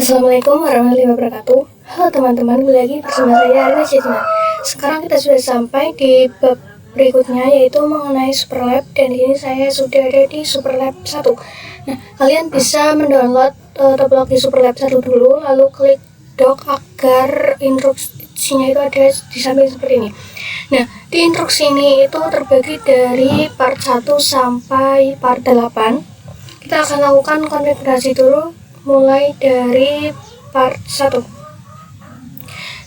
Assalamualaikum warahmatullahi wabarakatuh. Halo teman-teman, kembali lagi bersama saya Arina Cedina. Sekarang kita sudah sampai di bab berikutnya, yaitu mengenai Superlab, dan di sini saya sudah ada di Superlab 1. Nah, kalian bisa mendownload topologi Superlab 1 dulu, lalu klik doc agar instruksinya itu ada di samping seperti ini. Nah, di instruksi ini itu terbagi dari part 1 sampai part 8. Kita akan lakukan konfigurasi dulu mulai dari part 1.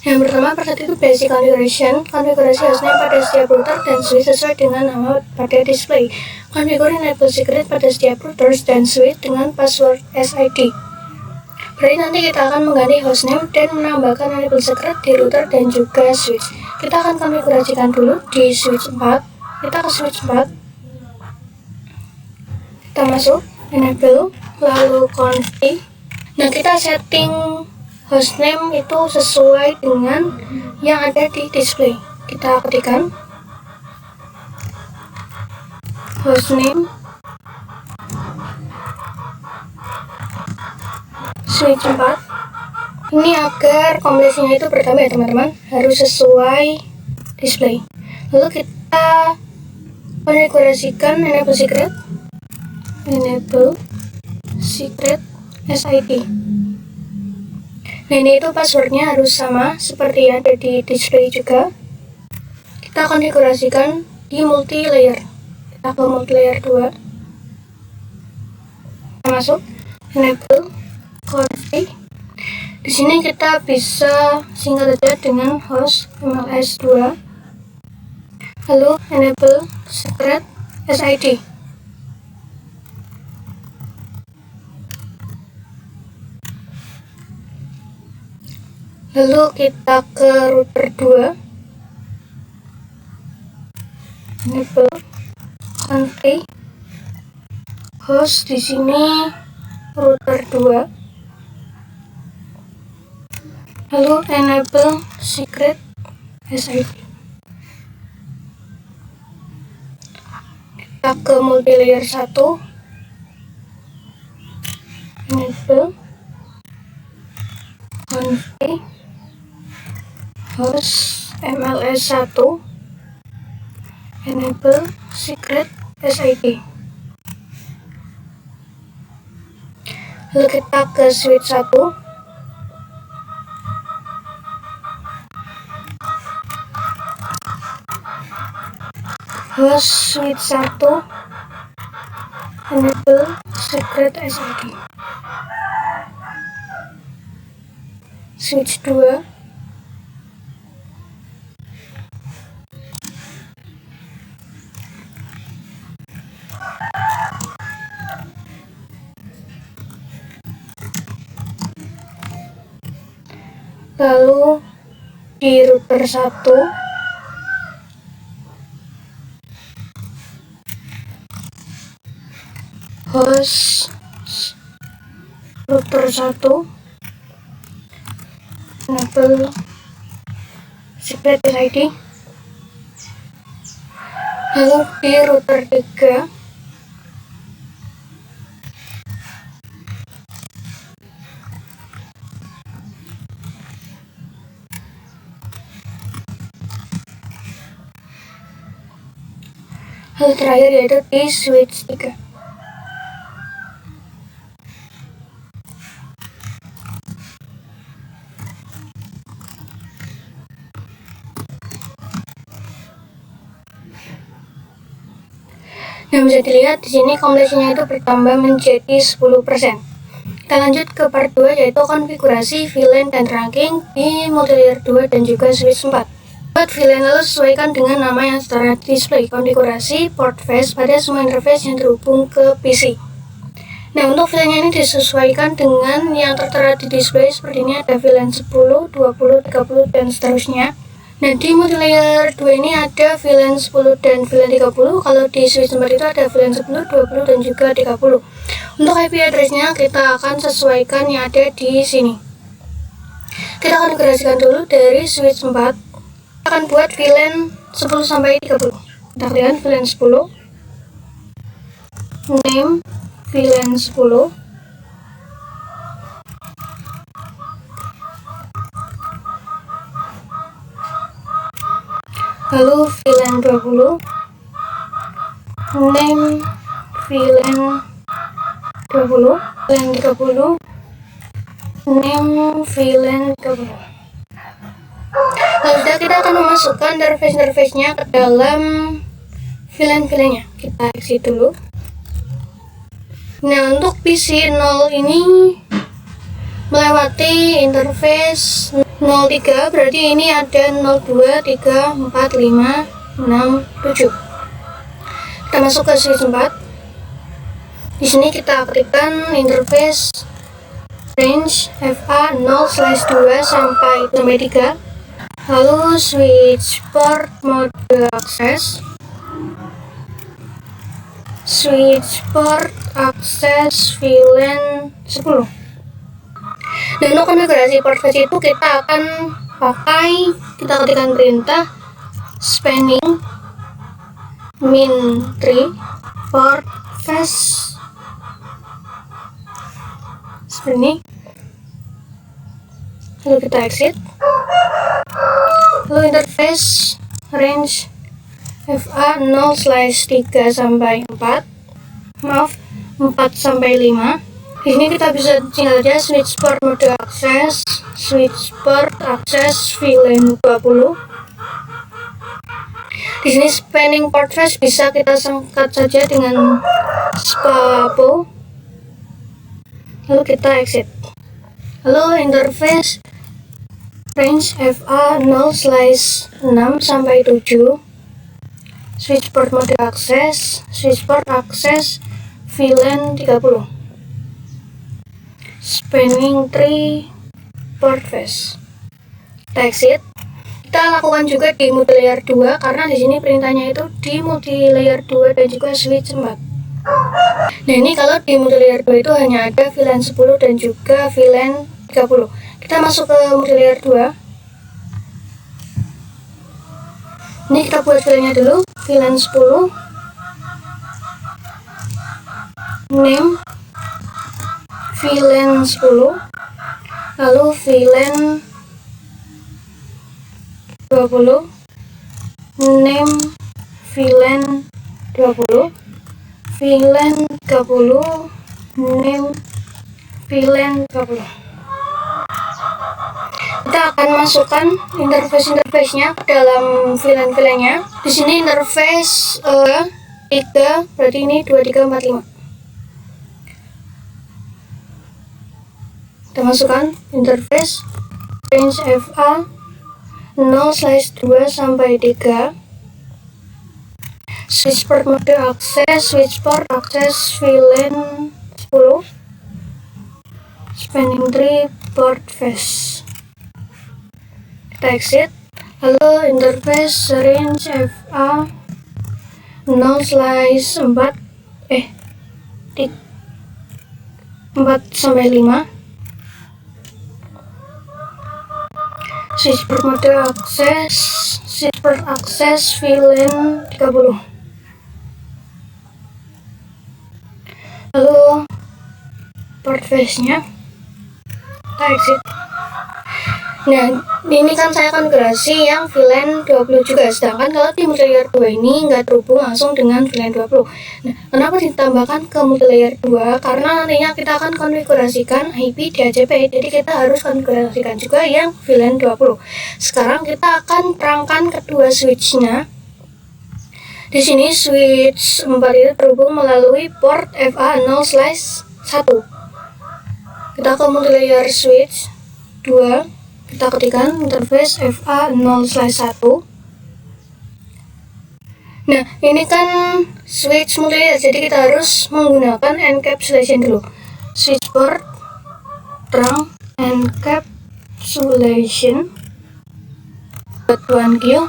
Yang pertama, part 1 itu basic configuration, konfigurasi hostname pada setiap router dan switch sesuai dengan nama pada display. Konfigurasi enable secret pada setiap routers dan switch dengan password SID. Berarti nanti kita akan mengganti hostname dan menambahkan enable secret di router dan juga switch. Kita akan konfigurasikan dulu di switch 4. Kita ke switch 4. Kita masuk enable, lalu config. Nah, kita setting hostname itu sesuai dengan yang ada di display. Kita ketikkan hostname switch 4. Ini agar kompresinya itu pertama ya teman-teman, harus sesuai display. Lalu kita konfigurasikan enable secret SID. Nah, ini itu passwordnya harus sama seperti yang ada di display juga. Kita konfigurasikan di multi layer. Kita ke multi layer 2. Kita masuk enable config. Di sini kita bisa singkat saja dengan host MLS 2. Lalu enable secret SID. Lalu kita ke router 2. Enable config host, di sini router 2. Lalu enable secret SID. Kita ke multilayer 1. Enable config host MLS 1, enable secret SID. Lalu kita ke switch 1. Host switch 1, enable secret SID. Switch 2. Lalu di router 1 host router 1, enable secret SID. Lalu di router 3 lalu terakhir yaitu di switch 3. Nah, bisa dilihat di sini kompresinya itu bertambah menjadi 10%. Kita lanjut ke part 2, yaitu konfigurasi VLAN dan trunking di multilayer 2 dan juga switch 4. Buat VLAN, lalu sesuaikan dengan nama yang setara display. Konfigurasi port face pada semua interface yang terhubung ke PC. Nah, untuk VLAN ini disesuaikan dengan yang tertera di display. Seperti ini ada VLAN 10, 20, 30 dan seterusnya. Nah, di multilayer 2 ini ada VLAN 10 dan VLAN 30. Kalau di switch 4 itu ada VLAN 10, 20 dan juga 30. Untuk IP address-nya kita akan sesuaikan yang ada di sini. Kita konfigurasikan dulu dari switch 4. Kita akan buat VLAN 10 sampai 30. Kita klik VLAN 10. Name VLAN 10. lalu VLAN 20, name VLAN 20, VLAN 30, name VLAN 30. Lalu kita akan memasukkan interface-nya ke dalam VLAN-nya. Kita exit dulu. Nah, untuk PC 0 ini melewati interface 03, berarti ini ada 02, 3, 4, 5, 6, 7. Kita masuk ke switch 4. Di sini kita ketikkan interface range FA 0/2 sampai 3. Lalu switch port mode akses, switch port akses VLAN 10. Dan untuk konfigurasi port face itu kita akan kita ketikkan perintah spanning min 3 port face seperti ini. Lalu kita exit. Lalu interface range FA 0/3 sampai 4, maaf 4 sampai 5. Di sini kita bisa tinggal aja switch port mode akses, switch port akses VLAN 20. Di sini spanning port face bisa kita singkat saja dengan spapo. Lalu kita exit. Lalu interface range FA 0/6 sampai 7, switch port mode akses, switch port akses VLAN 30, spanning 3 port face. Kita exit. Kita lakukan juga di multilayer 2 karena di sini perintahnya itu di multilayer 2 dan juga switch 4. Nah, ini kalau di multilayer 2 itu hanya ada VLAN 10 dan juga VLAN 30. Kita masuk ke multilayer 2. Ini kita buat VLAN-nya dulu, VLAN 10, name VLAN 10, lalu VLAN 20, name VLAN 20, VLAN 30, name VLAN 30. Kita akan masukkan interface-nya ke dalam VLAN-nya. Di sini interface 3, berarti ini 2, 3, 4, 5. Kita masukkan interface range FA 0/2 sampai 3, switch port mode akses, switch port akses VLAN 10, spanning 3 port face. Kita exit. Lalu interface range FA 0/4 sampai 5, switch port mode akses, switch port akses VLAN 30. Lalu port face-nya kita exit. Nah, ini kan saya konfigurasi yang VLAN 20 juga, sedangkan kalau di multilayer 2 ini nggak terhubung langsung dengan VLAN 20. Nah, kenapa ditambahkan ke multilayer 2? Karena nantinya kita akan konfigurasikan IP DHCP, jadi kita harus konfigurasikan juga yang VLAN 20. Sekarang kita akan terangkan kedua switch-nya. Di sini switch 4 itu terhubung melalui port FA 0/1. Kita ke multilayer switch 2. Kita ketikkan interface FA 0/1. Nah, ini kan switch multilayer, jadi kita harus menggunakan encapsulation dulu. Switch port terang encapsulation .1Q,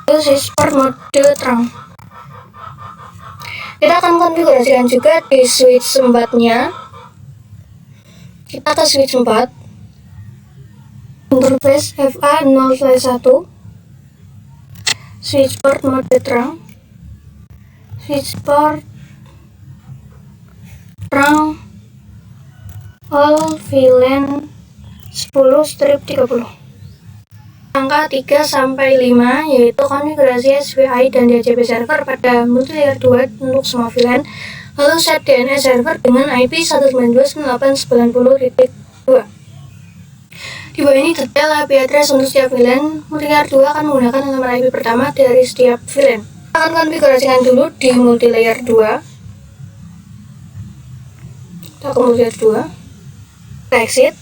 itu switch port mode terang. Kita akan konfigurasikan juga di switch 4-nya. Kita ke switch 4, interface FA 0/1, switch port mode terang, switch port terang all VLAN 10/30. angka 3 sampai 5 yaitu konfigurasi SPI dan DHCP server pada multilayer 2 untuk semua VLAN. Lalu set DNS server dengan IP 192.168.90.2. Di bawah ini detail IP address untuk setiap VLAN. Multilayer 2 akan menggunakan alamat IP pertama dari setiap VLAN. Kita akan konfigurasikan dulu di multilayer 2. Kita ke multilayer 2. Kita exit.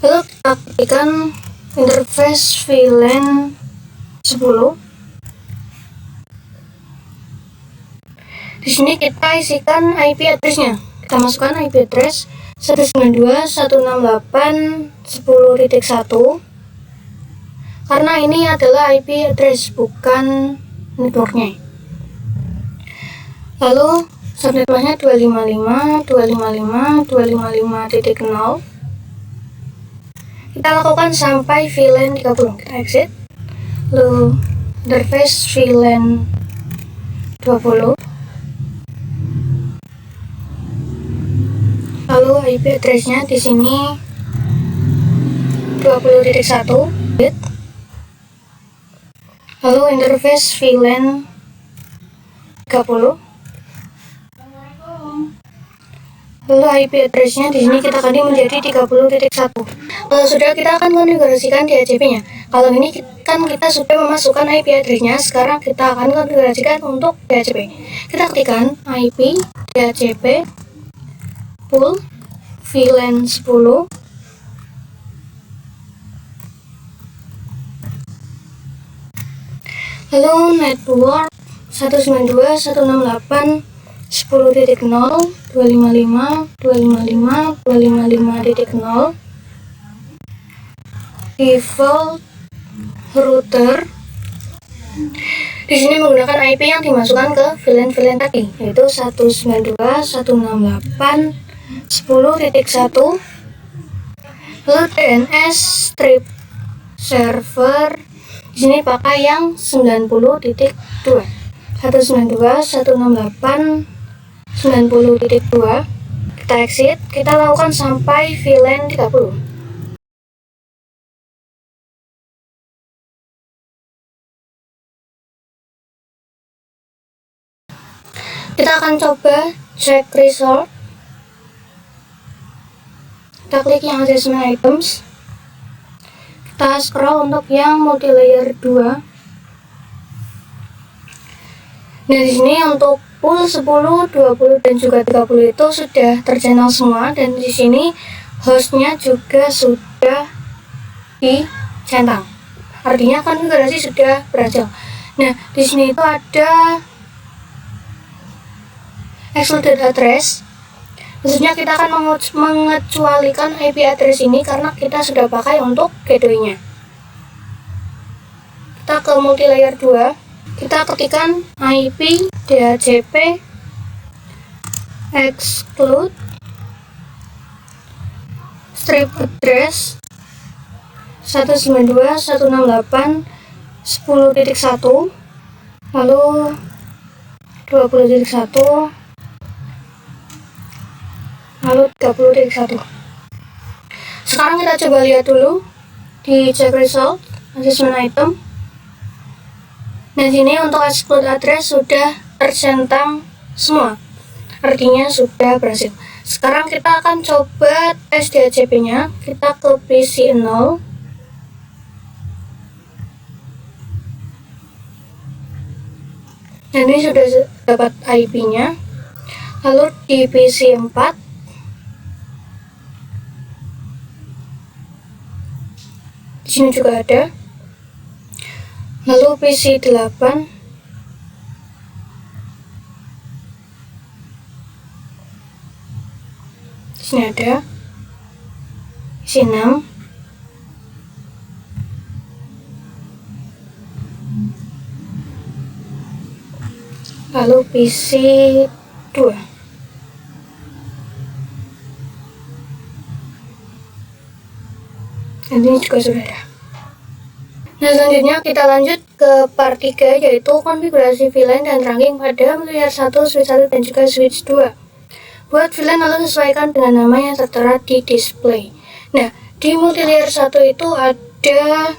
Lalu kita ketikkan interface VLAN 10. Di sini kita isikan IP address-nya. Kita masukkan IP address 192.168.10.1 karena ini adalah IP address bukan networknya. Lalu subnet masknya 255.255.255.0. Kita lakukan sampai VLAN 30. Kita exit. Lalu interface VLAN 20. Lalu IP address-nya di sini 20.1 bit. Lalu interface VLAN 30. Lalu IP address-nya di sini kita ganti menjadi 30.1. Kalau sudah, kita akan konfigurasikan DHCP-nya. Kalau ini kan kita sudah memasukkan IP address-nya, sekarang kita akan konfigurasikan untuk DHCP. Kita ketikkan IP DHCP pool VLAN 10. Lalu network 192.168.10.0, 255.255.255.0, default router. Di sini menggunakan IP yang dimasukkan ke VLAN tadi, yaitu 192.168.10.1. Lalu DNS strip server di sini pakai yang 90.2. 192.168.90.2. Kita exit. Kita lakukan sampai VLAN 30. Kita akan coba cek result. Kita klik yang adjustment items. Kita scroll untuk yang multilayer 2. Nah, di sini untuk pool 10, 20 dan juga 30 itu sudah terchannel semua, dan di sini hostnya juga sudah dicentang. Artinya konfigurasi sudah berhasil. Nah, di sini itu ada excluded address. Maksudnya kita akan mengecualikan IP address ini karena kita sudah pakai untuk gateway-nya. Kita ke multilayer 2. Kita ketikkan IP DHCP exclude strip address 192.168.10.1 lalu 20.1 lalu 30.1. Sekarang kita coba lihat dulu di check result adjustment item. Nah, sini untuk exclude address sudah tercentang semua, artinya sudah berhasil. Sekarang kita akan coba tes DHCP nya. Kita ke PC 0. Dan ini sudah dapat IP nya. Lalu di PC 4, di sini juga ada. Lalu PC 8, di sini ada. PC 6, lalu PC 2. Dan ini juga sudah ada. Nah, selanjutnya kita lanjut ke part 3, yaitu konfigurasi VLAN dan trunking pada multilayer 1, switch 1, dan juga switch 2. Buat VLAN lalu sesuaikan dengan nama yang tertera di display. Nah, di multilayer 1 itu ada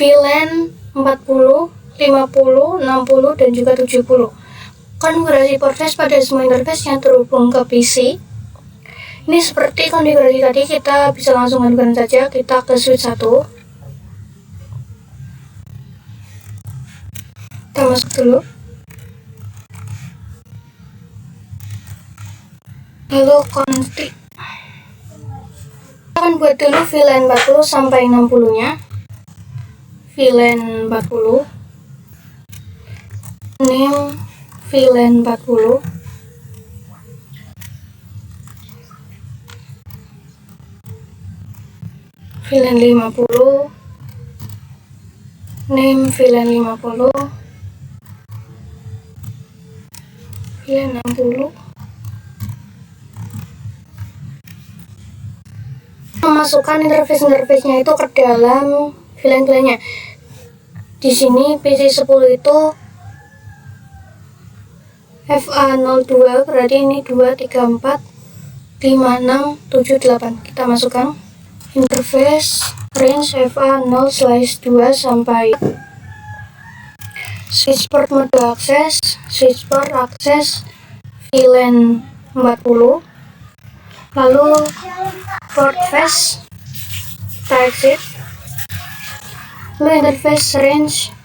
VLAN 40, 50, 60, dan juga 70. Konfigurasi portfresh pada semua interface yang terhubung ke PC. Ini seperti konfigurasi tadi, kita bisa langsung lakukan saja. Kita ke switch 1. Kita masuk dulu. Lalu config. Kita akan buat dulu VLAN 40 sampai 60 nya. VLAN 40. Name VLAN 40. VLAN 50. Name VLAN 50. VLAN 60. Memasukkan interface-nya itu ke dalam VLAN-nya. Di sini PC10 itu FA02, berarti ini 2, 3, 4, 5, 6, 7, 8. Kita masukkan interface range FA0/2 sampai switchport mode akses, switchport akses VLAN 40. Lalu port flash, kita exit. Lalu interface range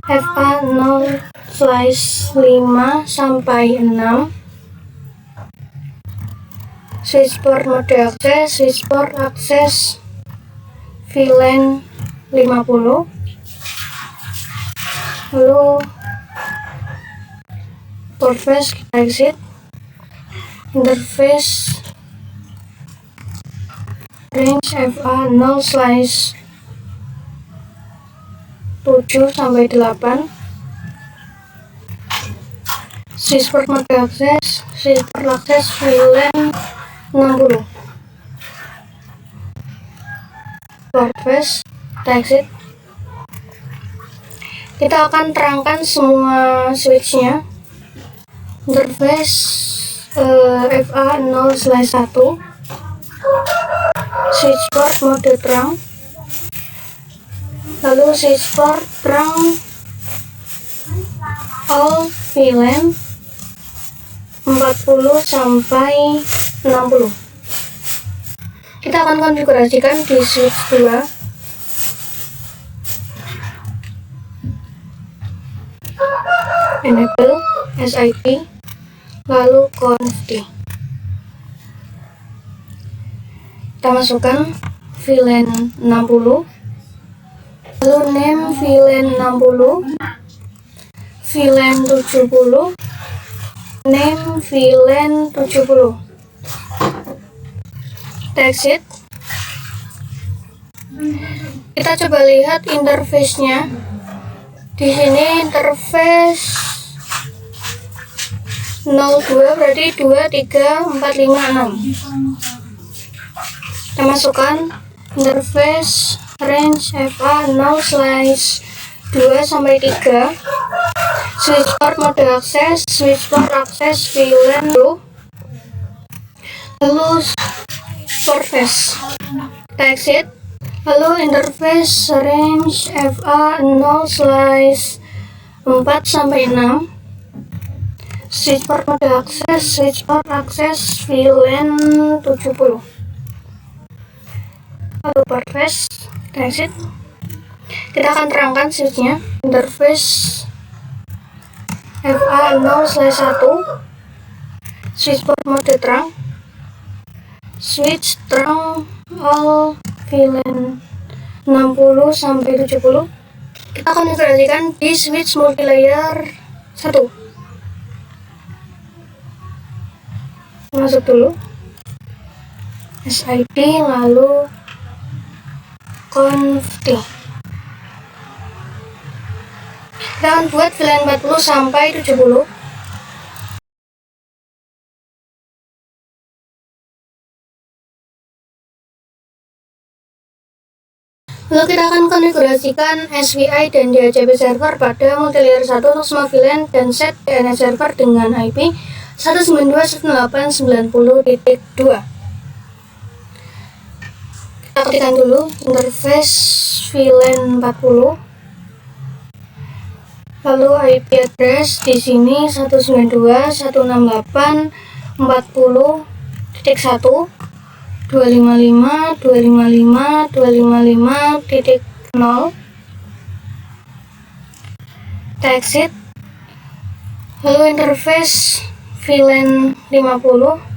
FA0/5 sampai 6. Switchport mode akses, switchport akses VLAN 50. Lalu port flash, kita exit. Interface range FA0/7 sampai 8. Switchport mode akses, switchport akses VLAN 60. Port flash, kita exit. Kita akan terangkan semua switchnya. Interface FA0/1, switchport mode terang, lalu switchport terang all VLAN 40 sampai 60. Kita akan konfigurasikan di switch 2. Enable SIP, lalu config. Kita masukkan VLAN 60, lalu name VLAN 60, VLAN 70, name VLAN 70. Kita exit. Kita coba lihat interface-nya. Di sini interface 02, berarti 2, 3, 4, 5, 6. Kita masukkan interface range FA0/2 sampai 3. Switchport mode akses, switchport akses VLAN 10. Lalu port flash, kita exit. Lalu interface range FA0/4 sampai 6. Switchport mode akses, switchport akses VLAN 70. Lalu port flash, kita exit. Kita akan terangkan switchnya. Interface FA0/1, switchport mode terang, switch terang all VLAN 60 sampai 70. Kita akan konfigurasikan di switch multilayer 1. Masuk dulu SID, lalu config. Kita akan buat VLAN 40 sampai 70. Lalu kita akan konfigurasikan SWI dan DHCP server pada multilayer 1 untuk semua VLAN dan set DNS server dengan IP 192.168.90.2. Kita ketikkan dulu interface VLAN 40. Lalu IP address di sini 192.168.40.1 255.255.255.0. Kita exit. Lalu interface VLAN 50.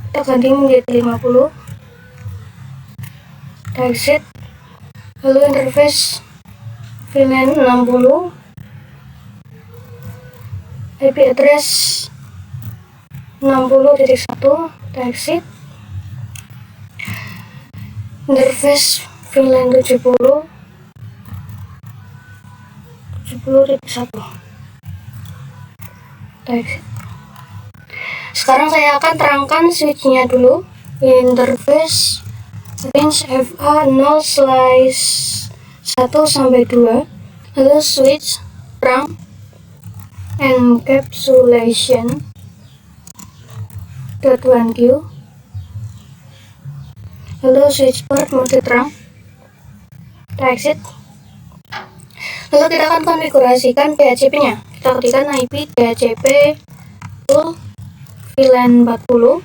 Kita ganti menjadi 50. Kita exit. Lalu interface VLAN 60. IP address 60.1. Kita exit. Interface VLAN 70.1. Kita exit. Sekarang saya akan terangkan switchnya dulu. Interface range FA0/1-2. Lalu switch terang encapsulation .1Q. Lalu switch port mode terang. Kita exit. Lalu kita akan konfigurasikan DHCP-nya. Kita ketikkan IP DHCP full VLAN 40.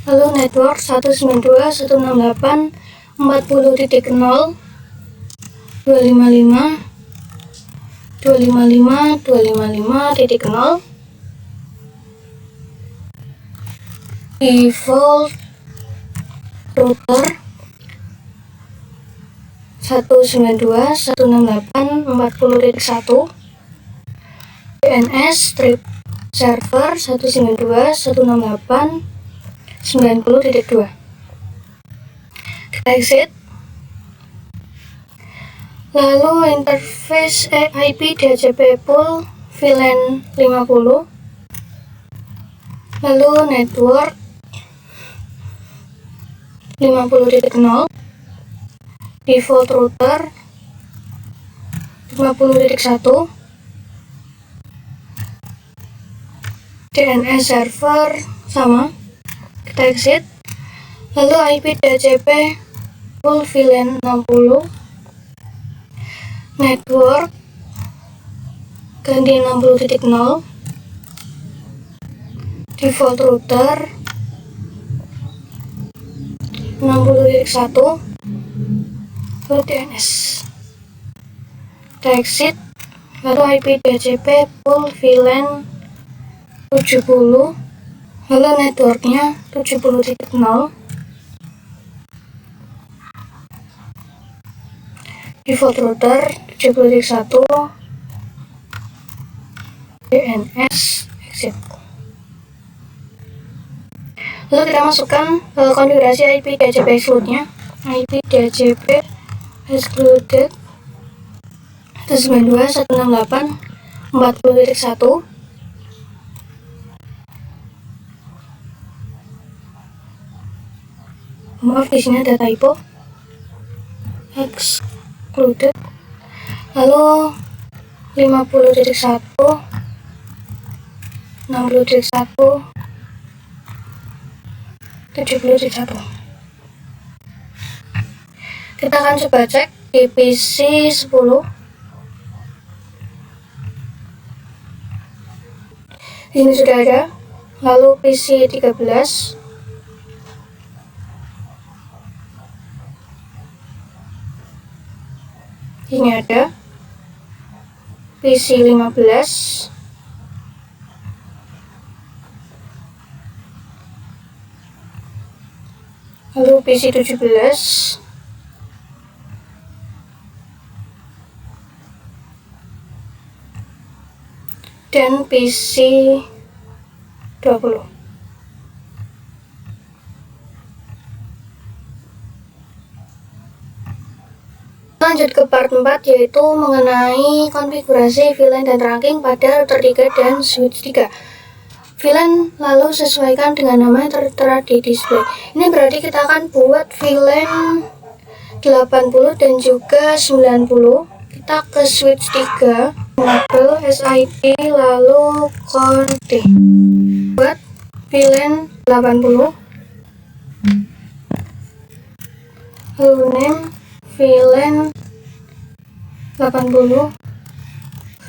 Lalu network 192.168.40.0 255.255.255.0. Default router 192.168.40.1. DNS strip server 192.168.90.2. Kita exit. Lalu interface IP DHCP pool VLAN 50. Lalu network 50.0. Default router 50.1. DNS server sama. Kita exit. Lalu IP DHCP full VLAN 60. Network ganti 60.0. Default router 60.1. Lalu DNS. Kita exit. Lalu IP DHCP full VLAN 70. Lalu networknya 70.0. Default router 70.1. DNS exit. Lalu kita masukkan konfigurasi IP DHCP exclude-nya. IP DHCP excluded 192.168.40.1. Maaf, di sini ada typo. Excluded. Lalu 50.1, 60.1, 70.1. Kita akan coba cek di PC 10. Ini sudah ada. Lalu PC 13. Ini ada. PC 15. Lalu PC 17. Dan PC 20. Lanjut ke part 4, yaitu mengenai konfigurasi VLAN dan trunking pada router 3 dan switch 3. VLAN lalu sesuaikan dengan nama yang tertera di display. Ini berarti kita akan buat VLAN 80 dan juga 90. Kita ke switch 3. enable SID lalu conti buat VLAN 80, lalu name VLAN 80,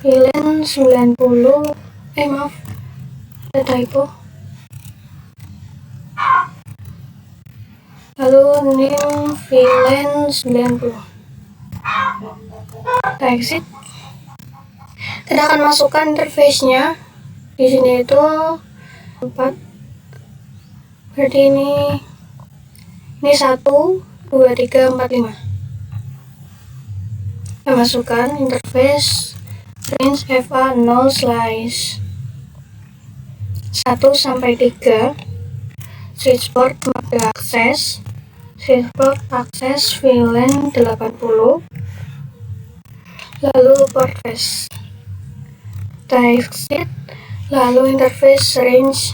VLAN 90, maaf ada typo, lalu name VLAN 90. Kita exit. Kita akan masukkan interface-nya. Di sini itu 4. Berarti ini 1 2 3 4 5. Kita masukkan interface range FA 0 slice 1 sampai 3, switch port mode akses, switch port akses VLAN 80, lalu port face. Kita exit, lalu interface range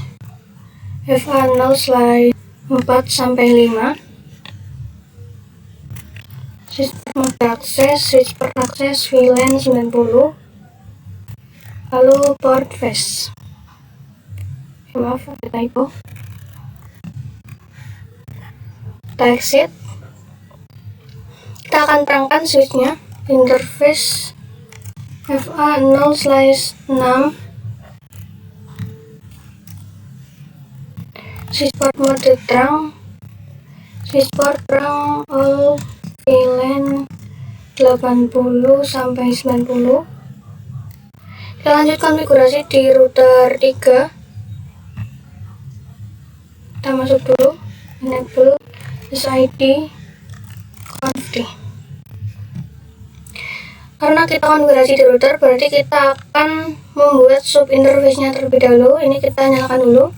FA 0 slice 4 sampai 5, switch port mode akses, switch port akses VLAN 90, lalu port face. Maaf ada typo. Kita exit. Kita akan terangkan switchnya. Interface FA 0 slice 6, switch port mode terang, switch port terang all VLAN 80 sampai 90. Kita lanjut konfigurasi di router 3. Kita masuk dulu, enable SID conti. Karena kita konfigurasi di router, berarti kita akan membuat sub interface-nya terlebih dahulu. Ini kita nyalakan dulu.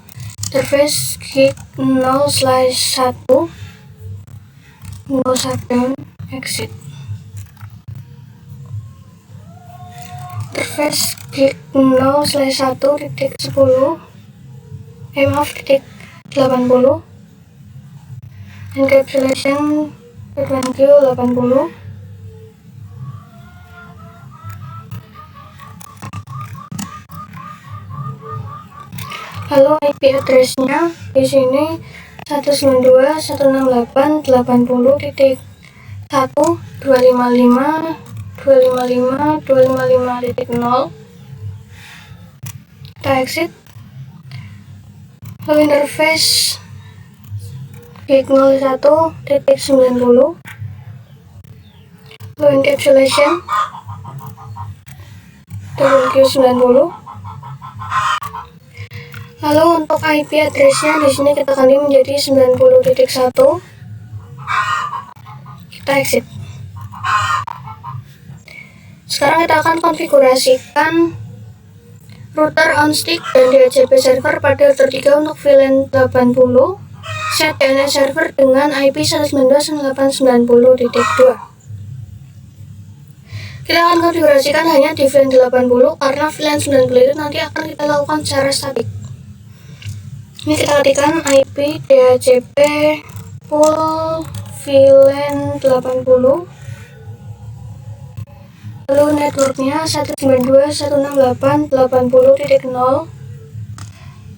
Interface gig 0 slice 1, no shutdown, exit. Interface gig 0 slice 1 titik 10, maaf titik 80, encapsulation Q 80. Lalu IP address-nya di sini 192.168.255.255.255.0. Kita exit. Lalu interface gig 01.90. Lalu encapsulation Q90. Lalu untuk IP address-nya di sini kita ganti menjadi 90.1. Kita exit. Sekarang kita akan konfigurasikan router on stick dan DHCP server pada router 3 untuk VLAN 80. Set DNS server dengan IP 192.168.90.2. Kita akan konfigurasikan hanya di VLAN 80 karena VLAN 90 itu nanti akan kita lakukan secara statik. Ini kita ketikkan IP DHCP pool VLAN 80, lalu networknya 192.168.80.0,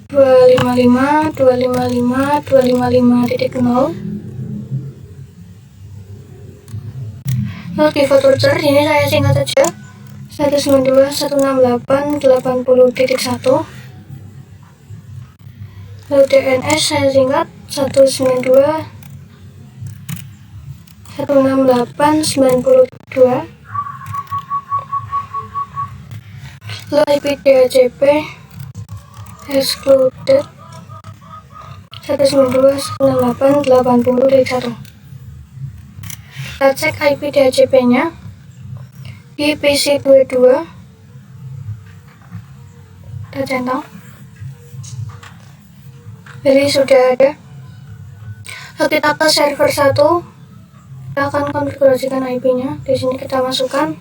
255.255.255.0. Lalu default router ini saya singkat saja 192.168.80.1. Lalu DNS saya singkat 192.168.90.2. Lalu IP DHCP excluded 192.168.80.1. Kita cek IP DHCP-nya di PC22. Kita centang. Jadi sudah ada. Lalu kita ke server 1. Kita akan konfigurasikan IP-nya. Di sini kita masukkan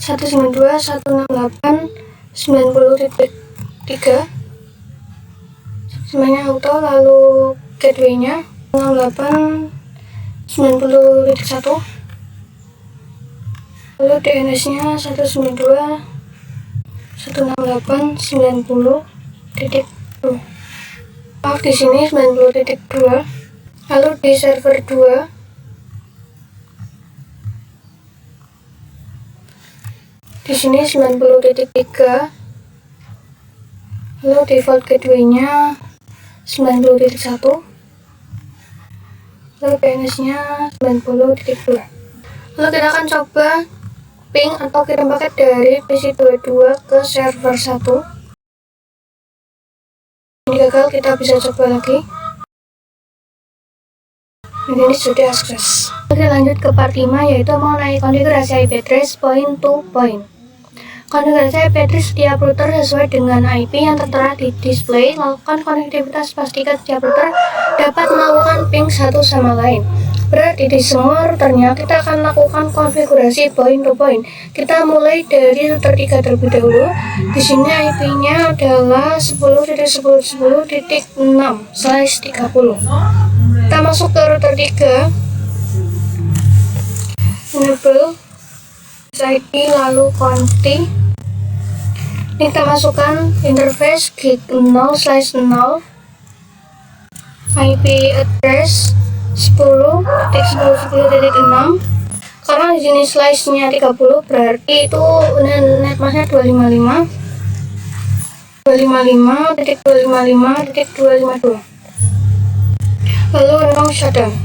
192.168.90.3. Semuanya auto, lalu gateway-nya 168.90.1. Lalu DNS-nya 192. 168.90.2. Maaf, di sini 90.2. Lalu di server 2 di sini 90.3. Lalu default gateway-nya 90.1. Lalu DNS-nya 90.2. Lalu kita akan coba ping atau kirim paket dari PC22 ke server 1. Ini gagal, kita bisa coba lagi. Dan ini sudah sukses. Oke, lanjut ke part 5, yaitu mengenai konfigurasi IP address point to point. Konfigurasi IP address setiap router sesuai dengan IP yang tertera di display. Lakukan konektivitas, pastikan setiap router dapat melakukan ping satu sama lain. Berarti di semua routernya kita akan lakukan konfigurasi point to point. Kita mulai dari router 3 terlebih dahulu. Di sini IP-nya adalah 10.10.6/30. Kita masuk ke router 3, enable SID lalu confi. Ini kita masukkan interface gig 0/0, IP address 10.10.10.6. Karena di sini slice-nya 30, berarti itu netmasknya 255.255.252. Lalu no shutdown.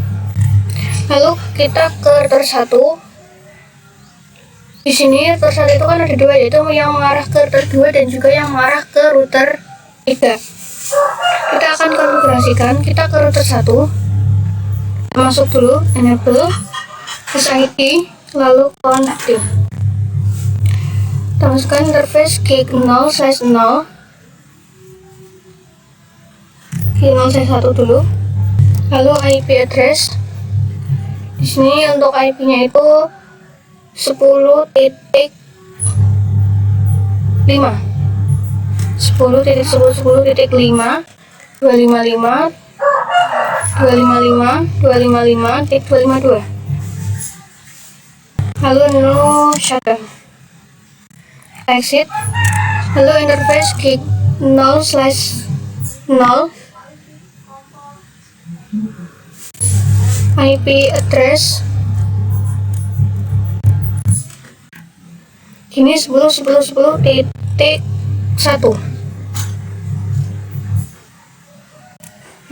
Lalu kita ke router 1. Di sini router 1 itu kan ada dua, yaitu yang mengarah ke router 2 dan juga yang mengarah ke router 3. Kita akan konfigurasikan. Kita ke router 1. Masuk dulu, enable SID lalu confi. Kita masukkan interface gig 0/0, gig 0/1 dulu. Lalu IP address. Di sini untuk IP-nya itu 10.5, 10.10.10.5, 255.255.252. Lalu no shutdown. Exit. Lalu interface gig 0/0, IP address ini 10.10.10.1.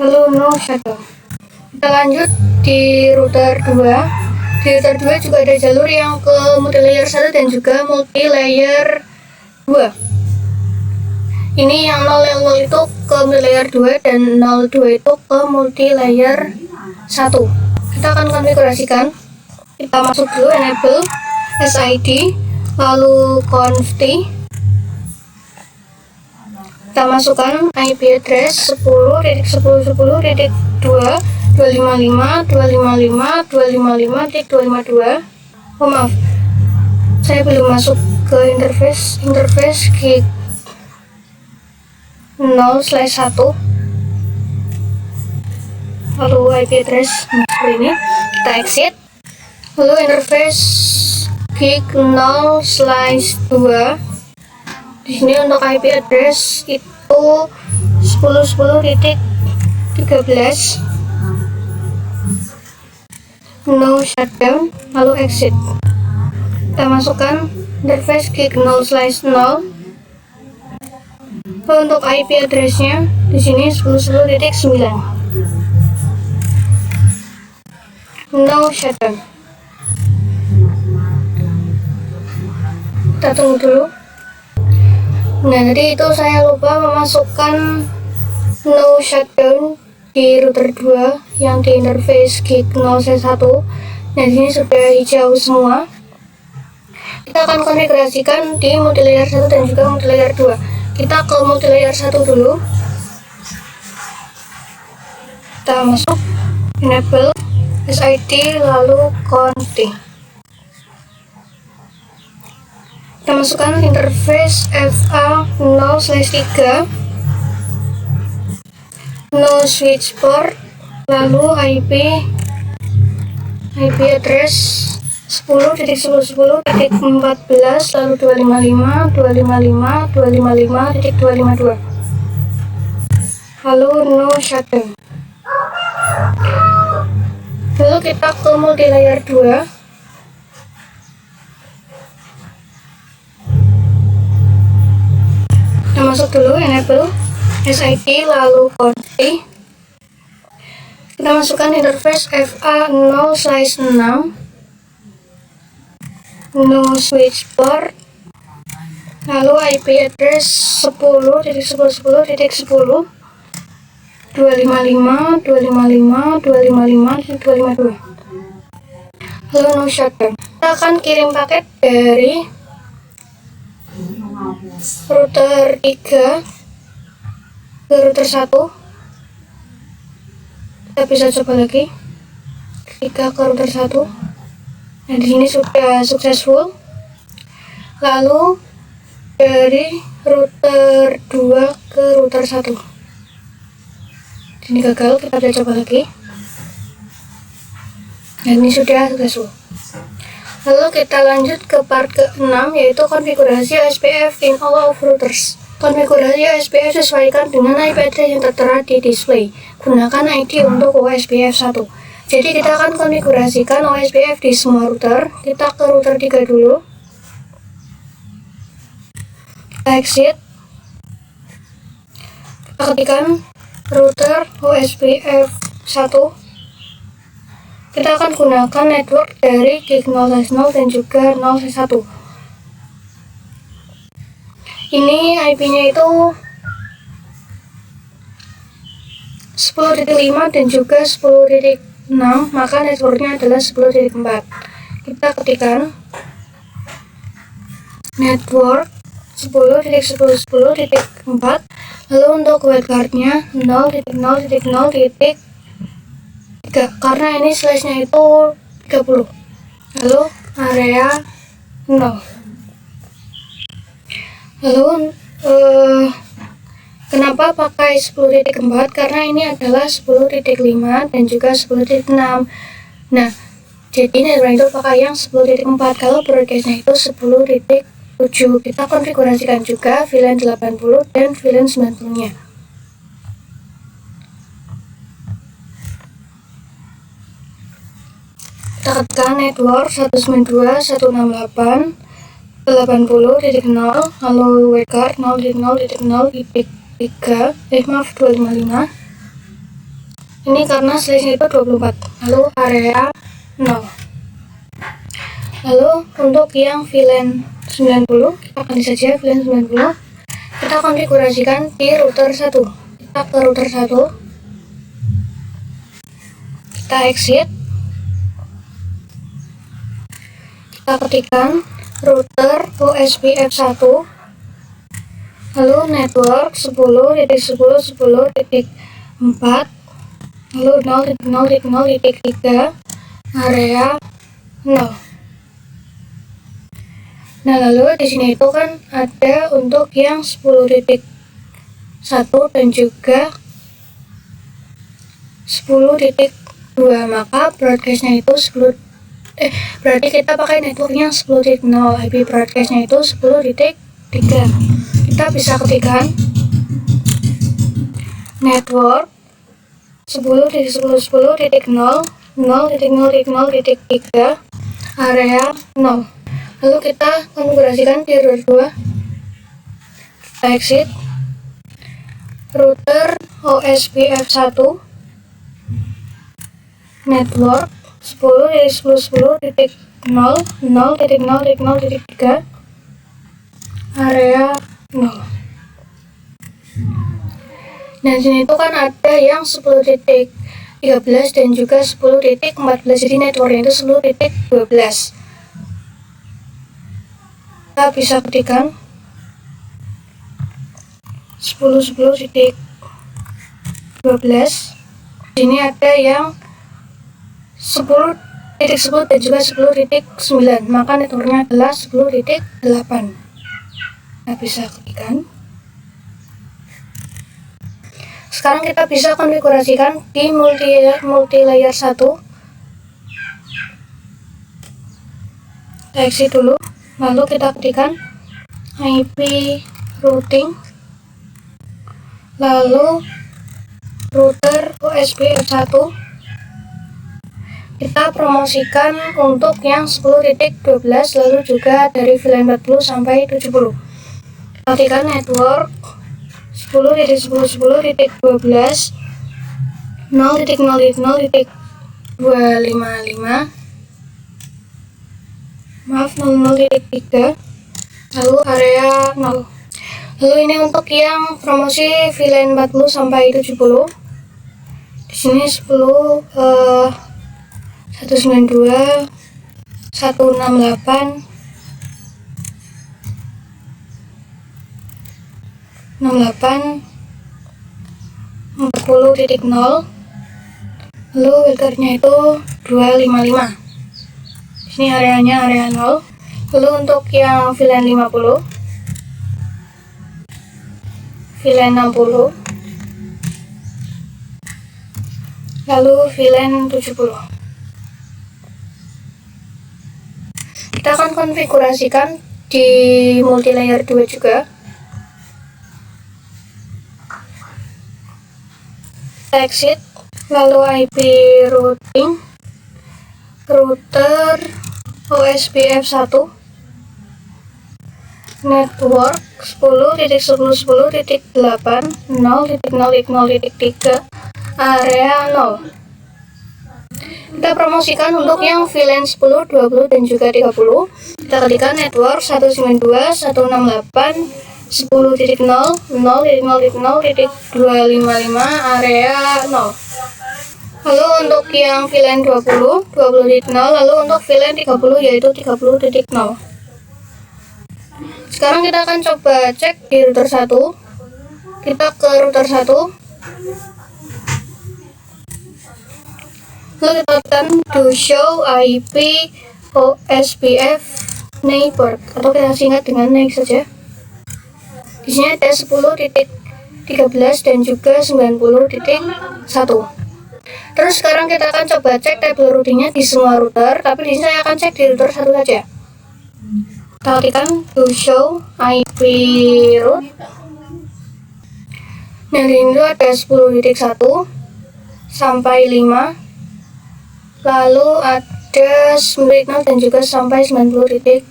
Lalu no shutdown. Kita lanjut di router 2. Di router 2 juga ada jalur yang ke multi layer 1 dan juga multi layer 2. Ini yang 0 itu ke multi layer 2 dan 02 itu ke multi layer 1. Kita akan konfigurasikan. Kita masuk dulu, enable SID lalu confi. Kita masukkan IP address 10.10.10.2, 255.255.252. Oh maaf, saya belum masuk ke interface gig 0/1. Lalu IP address seperti ini. Kita exit. Lalu interface gig 0/2. Di sini untuk IP address itu 10.10.13. No shutdown. Lalu exit. Kita masukkan interface gig 0/0. Untuk IP addressnya di sini 10.10.9. No shutdown. Kita tunggu dulu. Nah, tadi itu saya lupa memasukkan no shutdown di router 2 yang di interface gig 0/1. Nah, di sini sudah hijau semua. Kita akan konfigurasikan di multi layer 1 dan juga multi layer 2. Kita ke multi layer 1 dulu. Kita masuk, enable SID lalu confi. Kita masukkan interface FA 0/3, no switch port, lalu IP address 10.10.10.14, lalu 255, 255, 255.252. Lalu no shutdown. Lalu kita ke multilayer 2. Kita masuk dulu enable SID, lalu config. Kita masukkan interface FA0/6, no switchboard, lalu IP address 10.10.10.10, 255, 255, 255, 252. Lalu no shutdown. Kita akan kirim paket dari router 3 ke router 1. Kita bisa coba lagi 3 ke router 1. Nah, di sini sudah successful. Lalu dari router 2 ke router 1. Ini gagal, kita bisa coba lagi. Dan ini sudah successful. Lalu kita lanjut ke part ke-6, yaitu konfigurasi SPF in all of routers. Konfigurasi SPF sesuaikan dengan IP address yang tertera di display. Gunakan ID untuk OSPF 1. Jadi kita akan konfigurasikan OSPF di semua router. Kita ke router 3 dulu. Kita exit. Kita ketikkan router OSPF 1. Kita akan gunakan network dari gig 0/0 dan juga 0/1. Ini IP-nya itu 10.5 dan juga 10.6, maka networknya adalah 10.4. Kita ketikkan network 10.10.10.4, lalu untuk wildcardnya 0.0.0.3, karena ini slashnya itu 30, lalu area 0. Lalu kenapa pakai 10.4? Karena ini adalah 10.5 dan juga 10.6. Nah, jadi network itu pakai yang 10.4. Kalau broadcastnya itu 10.7. Kita konfigurasikan juga VLAN 80 dan VLAN 90 nya. Kita ketikkan network 192.168.80.0, lalu wildcard 0.0.0.3, 255. Ini karena slashnya itu 24, lalu area 0. Lalu untuk yang VLAN 90, kita ganti saja VLAN 90. Kita konfigurasikan di router 1. Kita ke router 1. Kita exit. Kita ketikkan router OSPF 1, lalu network 10.10.10.4, lalu 0.0.0.3, area 0. Nah, lalu di sini itu kan ada untuk yang 10.1 dan juga 10.2, maka broadcastnya itu 10. Berarti kita pakai networknya 10.0, IP broadcastnya itu 10.3. Kita bisa ketikkan network 10.10.10.0.0.0.3, area 0. Lalu kita konfigurasikan di router 2. Kita exit. Router OSPF 1, network 10.10.10.0.0.0.3, area 0. Nah, sini itu kan ada yang 10.13 dan juga 10.14, jadi networknya itu 10.12. Kita bisa ketikkan 10.10.12. Ini ada yang 10.10 dan juga 10.9, maka networknya adalah 10.8. Kita bisa ketikkan. Sekarang kita bisa konfigurasikan di multilayer 1. exit dulu, lalu kita ketikkan IP routing, lalu router OSPF1. Kita promosikan untuk yang 10.12, lalu juga dari VLAN 40 sampai 70. Ketikkan network 10.10.10.12 0.0.0.255, maaf 00.3, lalu area 0. Lalu ini untuk yang promosi VLAN 40 sampai 70. Di sini 10 192 168 68 40.0, lalu filternya itu 255. Ini areanya area 0. Lalu untuk yang VLAN 50, VLAN 60, lalu VLAN 70. Kita akan konfigurasikan di multilayer 2 juga. Exit, lalu IP routing, router OSPF1, network 10.10.10.8 0.0.0.3 area 0. Kita promosikan untuk yang VLAN 10, 20 dan juga 30. Kita ketikkan network 192.168 10.0 0.0.0.255 area 0. Lalu untuk yang VLAN 20, 20.0, lalu untuk VLAN 30 yaitu 30.0. Sekarang kita akan coba cek di router 1. Kita ke router 1. Lalu kita tekan do show IP OSPF neighbor, atau kita singkat dengan NIC saja. Di sini ada 10.13 dan juga 90.1. Terus sekarang kita akan coba cek table routingnya di semua router, tapi di sini saya akan cek di router 1 saja. Kita ketikkan do show IP route. Nah, di sini ada 10.1 sampai 5, lalu ada 9.0 dan juga sampai 90.0.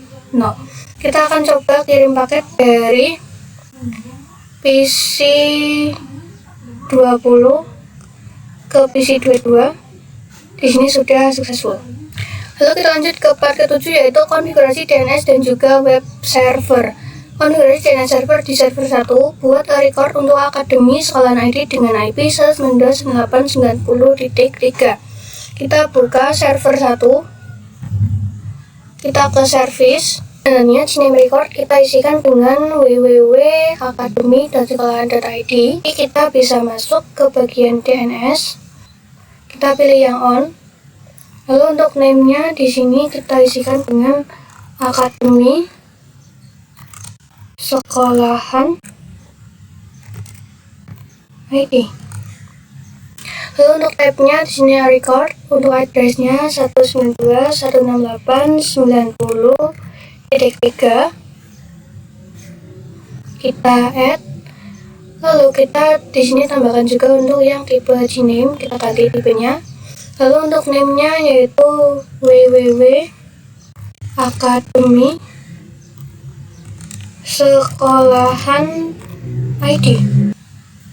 Kita akan coba kirim paket dari PC 20 ke PC 22. Di sini sudah successful. Lalu kita lanjut ke part ke-7, yaitu konfigurasi DNS dan juga web server. Konfigurasi DNS server di server 1, buat record untuk akademi sekolahan ID dengan IP 192.168.90.3. Kita buka server 1, kita ke service, dan name record kita isikan dengan www.akademi.sekolahan.id. Kita bisa masuk ke bagian DNS, kita pilih yang on. Lalu untuk name-nya di sini kita isikan dengan akademi sekolahan ID. Lalu untuk tab-nya di sini record, untuk address-nya 192.168.90.3. Kita add. Lalu kita di sini tambahkan juga untuk yang tipe Gname, kita ganti tipenya. Lalu untuk name-nya yaitu www.akademi sekolahan ID.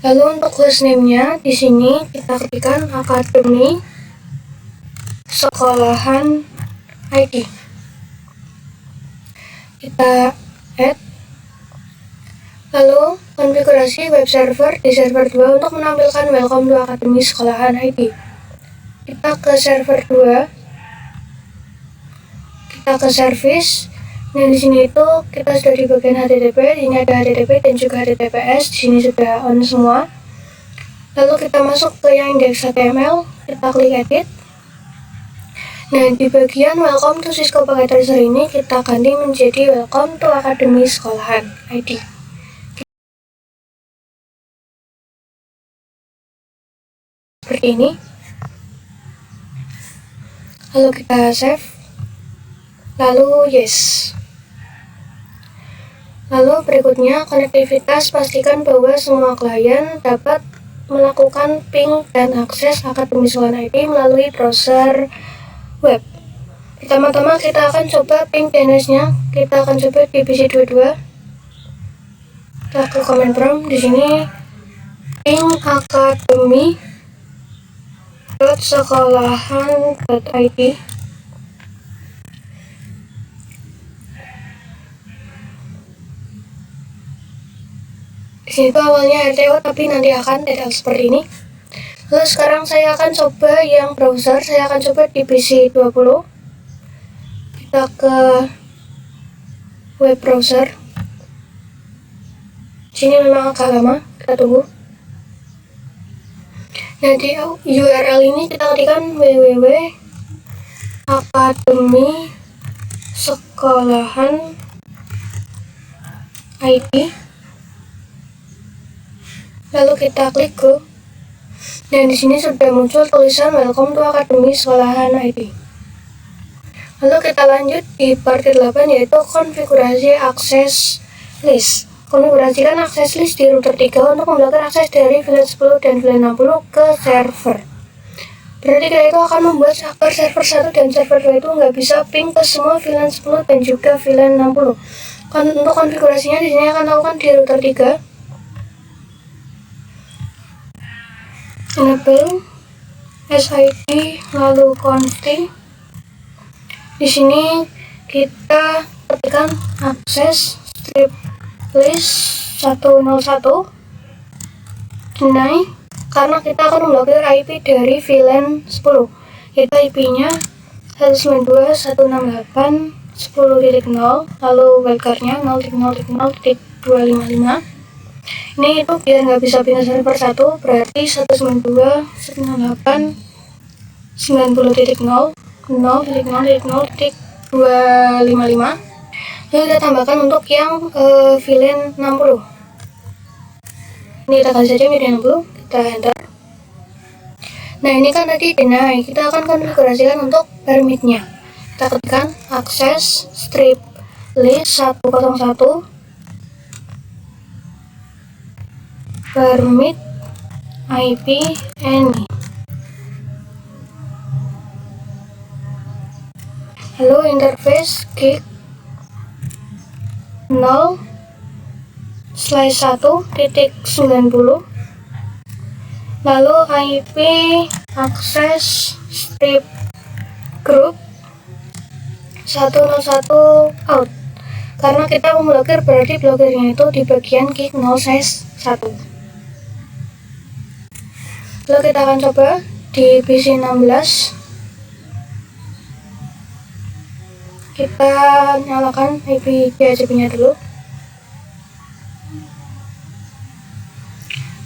Lalu untuk hostname-nya di sini kita ketikkan akademi sekolahan ID. Kita add. Lalu konfigurasi web server di server 2 untuk menampilkan welcome to akademi sekolahan ID. Kita ke server 2, kita ke service. Nah, di sini itu kita sudah di bagian HTTP. Di sini ada HTTP dan juga HTTPS. Di sini sudah on semua. Lalu kita masuk ke yang index.html, kita klik edit. Nah, di bagian welcome to Cisco Packet Tracer ini kita ganti menjadi welcome to akademi sekolahan ID. Seperti ini. Lalu kita save. lalu yes. Lalu berikutnya, konektivitas, pastikan bahwa semua klien dapat melakukan ping dan akses akademis One ID melalui browser web. Pertama-tama kita akan coba ping DNS-nya. Kita akan coba di PC22. Kita ke command prompt di sini pingacademy.sekolahan.id. Di sini tuh awalnya RTO tapi nanti akan tidak seperti ini. Lalu sekarang saya akan coba yang browser. Saya akan coba di PC20. Kita ke web browser. Sini memang agak lama, kita tunggu. Nah, di URL ini kita ketikkan www.akademisekolahan.id. Lalu kita klik go. Dan di sini sudah muncul tulisan Welcome to Akademi Sekolahan ID. Lalu kita lanjut di part 8 yaitu konfigurasi akses list. Konfigurasikan akses list di router 3 untuk memblokir akses dari VLAN 10 dan VLAN 60 ke server. Berarti kita itu akan membuat agar server 1 dan server 2 itu nggak bisa ping ke semua VLAN 10 dan juga VLAN 60. Untuk konfigurasinya di sini akan lakukan di router 3. Enable SID lalu config. Di sini kita ketikkan akses strip list 101 deny karena kita akan memblokir IP dari VLAN 10 yaitu IP-nya 192.168.10.0 lalu wildcard-nya 0.0.0.255. Ini itu biar nggak bisa pindah server 1 berarti 192.168.90.0 0.0.0.255. Lalu kita tambahkan untuk yang VLAN 60. Ini kita kasih saja menjadi 60, kita enter. Nah, ini kan tadi deny, kita akan konfigurasikan untuk permitnya. Kita ketikkan akses strip list 101 permit IP any. Lalu interface gig 0/1.90. Lalu IP akses strip group 101 out. Karena kita memblokir berarti blokirnya itu di bagian gig 0/1. Lalu kita akan coba di PC16. Kita nyalakan IP DHCP-nya dulu.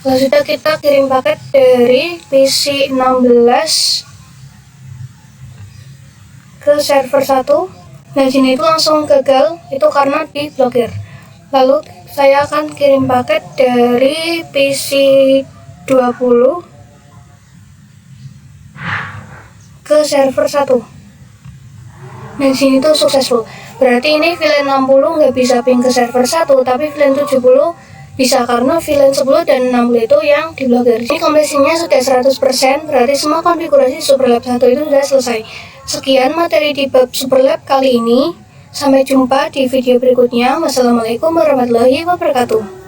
Kalau sudah, kita kirim paket dari PC16 ke server 1. Nah, sini itu langsung gagal, itu karena diblokir. Lalu saya akan kirim paket dari PC20 ke server 1. Nah, di sini tuh successful. Berarti ini VLAN 60 nggak bisa ping ke server 1, tapi VLAN 70 bisa karena VLAN 10 dan 60 itu yang diblokir. Ini kompresinya sudah 100%, berarti semua konfigurasi Superlab 1 itu sudah selesai. Sekian materi di bab Superlab kali ini. Sampai jumpa di video berikutnya. Wassalamualaikum warahmatullahi wabarakatuh.